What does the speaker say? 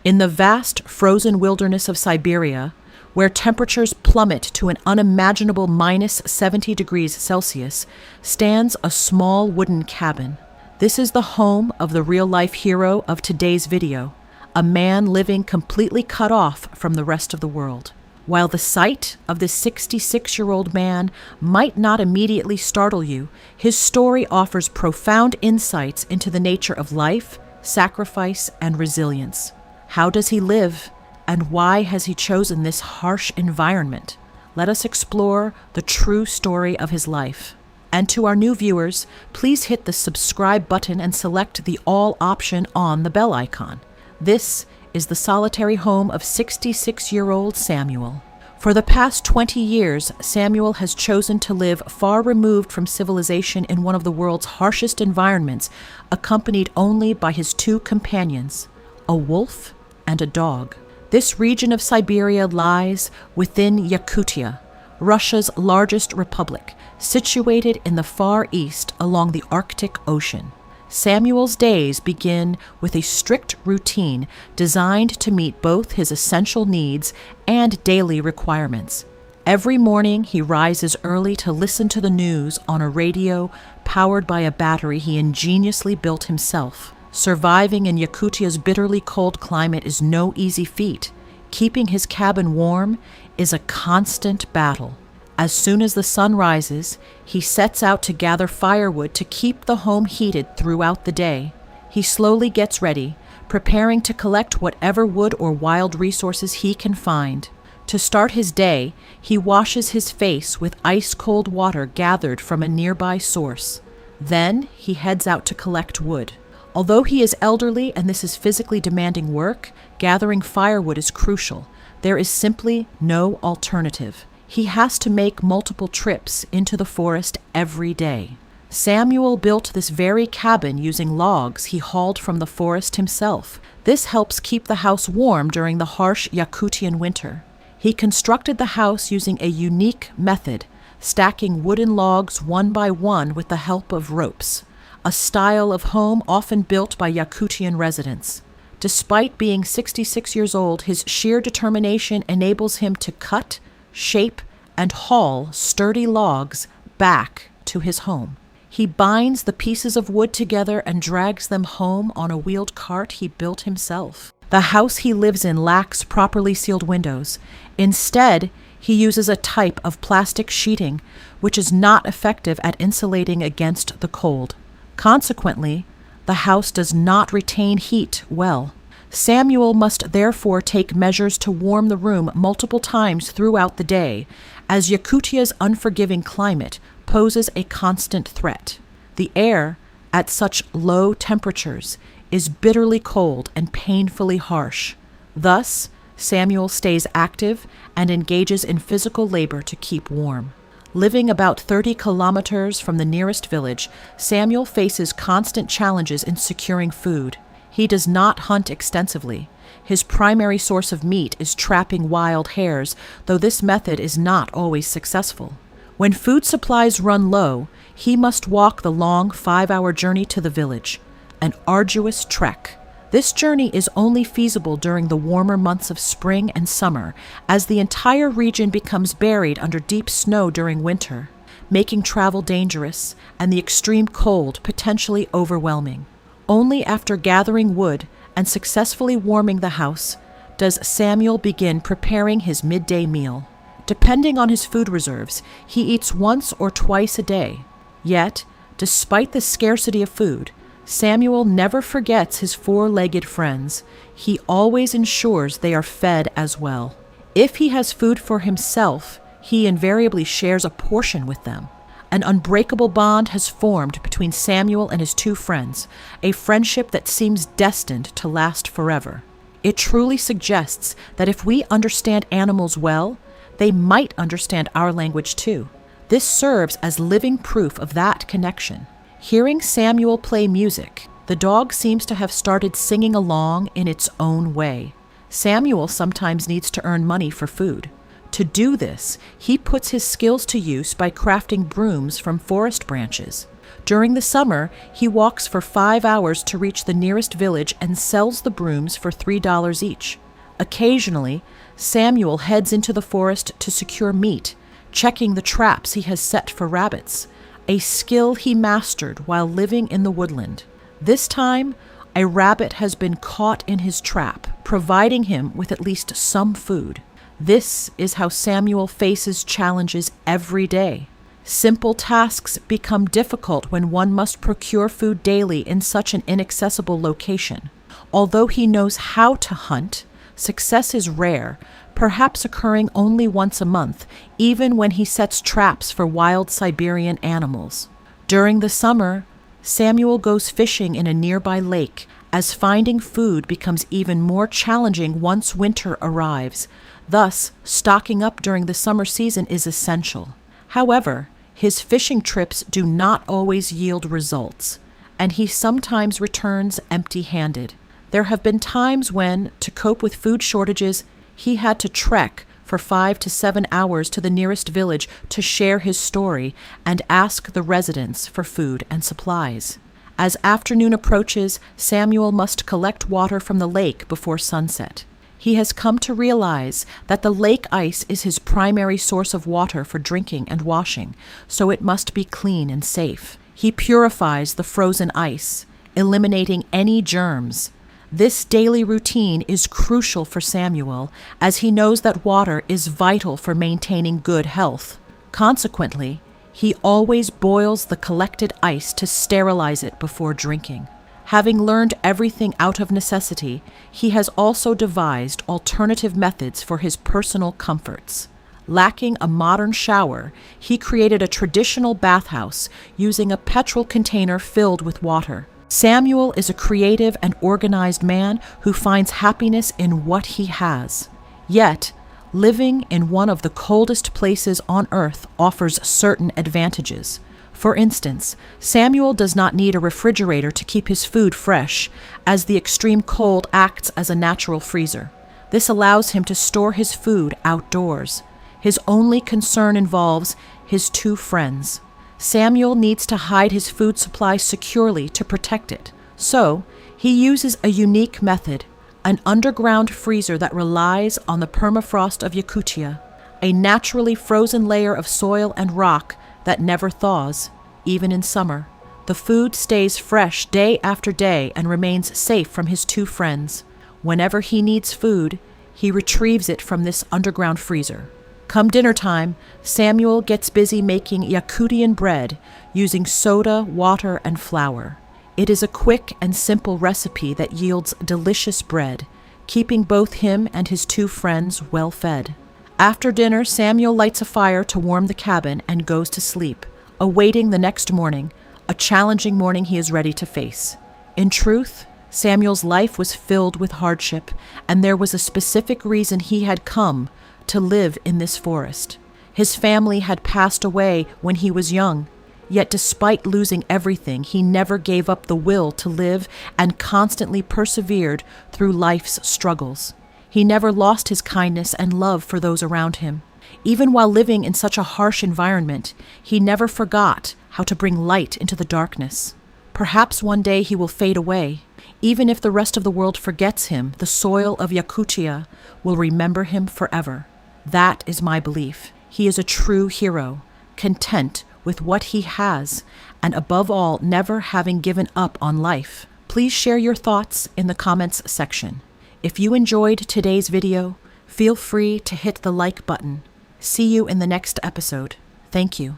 In the vast frozen wilderness of Siberia, where temperatures plummet to an unimaginable minus 70 degrees Celsius, stands a small wooden cabin. This is the home of the real-life hero of today's video, a man living completely cut off from the rest of the world. While the sight of this 66-year-old man might not immediately startle you, his story offers profound insights into the nature of life, sacrifice, and resilience. How does he live, and why has he chosen this harsh environment? Let us explore the true story of his life. And to our new viewers, please hit the subscribe button and select the all option on the bell icon. This is the solitary home of 66-year-old Samuel. For the past 20 years, Samuel has chosen to live far removed from civilization in one of the world's harshest environments, accompanied only by his two companions, a wolf and a dog. This region of Siberia lies within Yakutia, Russia's largest republic, situated in the far east along the Arctic Ocean. Samuel's days begin with a strict routine designed to meet both his essential needs and daily requirements. Every morning he rises early to listen to the news on a radio powered by a battery he ingeniously built himself. Surviving in Yakutia's bitterly cold climate is no easy feat. Keeping his cabin warm is a constant battle. As soon as the sun rises, he sets out to gather firewood to keep the home heated throughout the day. He slowly gets ready, preparing to collect whatever wood or wild resources he can find. To start his day, he washes his face with ice-cold water gathered from a nearby source. Then he heads out to collect wood. Although he is elderly and this is physically demanding work, gathering firewood is crucial. There is simply no alternative. He has to make multiple trips into the forest every day. Samuel built this very cabin using logs he hauled from the forest himself. This helps keep the house warm during the harsh Yakutian winter. He constructed the house using a unique method, stacking wooden logs one by one with the help of ropes, a style of home often built by Yakutian residents. Despite being 66 years old, his sheer determination enables him to cut, shape, and haul sturdy logs back to his home. He binds the pieces of wood together and drags them home on a wheeled cart he built himself. The house he lives in lacks properly sealed windows. Instead, he uses a type of plastic sheeting which is not effective at insulating against the cold. Consequently, the house does not retain heat well. Samuel must therefore take measures to warm the room multiple times throughout the day, as Yakutia's unforgiving climate poses a constant threat. The air, at such low temperatures, is bitterly cold and painfully harsh. Thus, Samuel stays active and engages in physical labor to keep warm. Living about 30 kilometers from the nearest village, Samuel faces constant challenges in securing food. He does not hunt extensively. His primary source of meat is trapping wild hares, though this method is not always successful. When food supplies run low, he must walk the long 5-hour journey to the village, an arduous trek. This journey is only feasible during the warmer months of spring and summer, as the entire region becomes buried under deep snow during winter, making travel dangerous and the extreme cold potentially overwhelming. Only after gathering wood and successfully warming the house does Samuel begin preparing his midday meal. Depending on his food reserves, he eats once or twice a day. Yet, despite the scarcity of food, Samuel never forgets his four-legged friends. He always ensures they are fed as well. If he has food for himself, he invariably shares a portion with them. An unbreakable bond has formed between Samuel and his two friends, a friendship that seems destined to last forever. It truly suggests that if we understand animals well, they might understand our language too. This serves as living proof of that connection. Hearing Samuel play music, the dog seems to have started singing along in its own way. Samuel sometimes needs to earn money for food. To do this, he puts his skills to use by crafting brooms from forest branches. During the summer, he walks for 5 hours to reach the nearest village and sells the brooms for $3 each. Occasionally, Samuel heads into the forest to secure meat, checking the traps he has set for rabbits, a skill he mastered while living in the woodland. This time, a rabbit has been caught in his trap, providing him with at least some food. This is how Samuel faces challenges every day. Simple tasks become difficult when one must procure food daily in such an inaccessible location. Although he knows how to hunt, success is rare, perhaps occurring only once a month, even when he sets traps for wild Siberian animals. During the summer, Samuel goes fishing in a nearby lake, as finding food becomes even more challenging once winter arrives. Thus, stocking up during the summer season is essential. However, his fishing trips do not always yield results, and he sometimes returns empty-handed. There have been times when, to cope with food shortages, he had to trek for 5 to 7 hours to the nearest village to share his story and ask the residents for food and supplies. As afternoon approaches, Samuel must collect water from the lake before sunset. He has come to realize that the lake ice is his primary source of water for drinking and washing, so it must be clean and safe. He purifies the frozen ice, eliminating any germs. This daily routine is crucial for Samuel, as he knows that water is vital for maintaining good health. Consequently, he always boils the collected ice to sterilize it before drinking. Having learned everything out of necessity, he has also devised alternative methods for his personal comforts. Lacking a modern shower, he created a traditional bathhouse using a petrol container filled with water. Samuel is a creative and organized man who finds happiness in what he has. Yet, living in one of the coldest places on earth offers certain advantages. For instance, Samuel does not need a refrigerator to keep his food fresh, as the extreme cold acts as a natural freezer. This allows him to store his food outdoors. His only concern involves his 2 friends. Samuel needs to hide his food supply securely to protect it. So, he uses a unique method, an underground freezer that relies on the permafrost of Yakutia, a naturally frozen layer of soil and rock that never thaws, even in summer. The food stays fresh day after day and remains safe from his 2 friends. Whenever he needs food, he retrieves it from this underground freezer. Come dinner time, Samuel gets busy making Yakutian bread using soda, water, and flour. It is a quick and simple recipe that yields delicious bread, keeping both him and his 2 friends well fed. After dinner, Samuel lights a fire to warm the cabin and goes to sleep, awaiting the next morning, a challenging morning he is ready to face. In truth, Samuel's life was filled with hardship, and there was a specific reason he had come to live in this forest. His family had passed away when he was young, yet despite losing everything, he never gave up the will to live and constantly persevered through life's struggles. He never lost his kindness and love for those around him. Even while living in such a harsh environment, he never forgot how to bring light into the darkness. Perhaps one day he will fade away. Even if the rest of the world forgets him, the soil of Yakutia will remember him forever. That is my belief. He is a true hero, content with what he has, and above all, never having given up on life. Please share your thoughts in the comments section. If you enjoyed today's video, feel free to hit the like button. See you in the next episode. Thank you.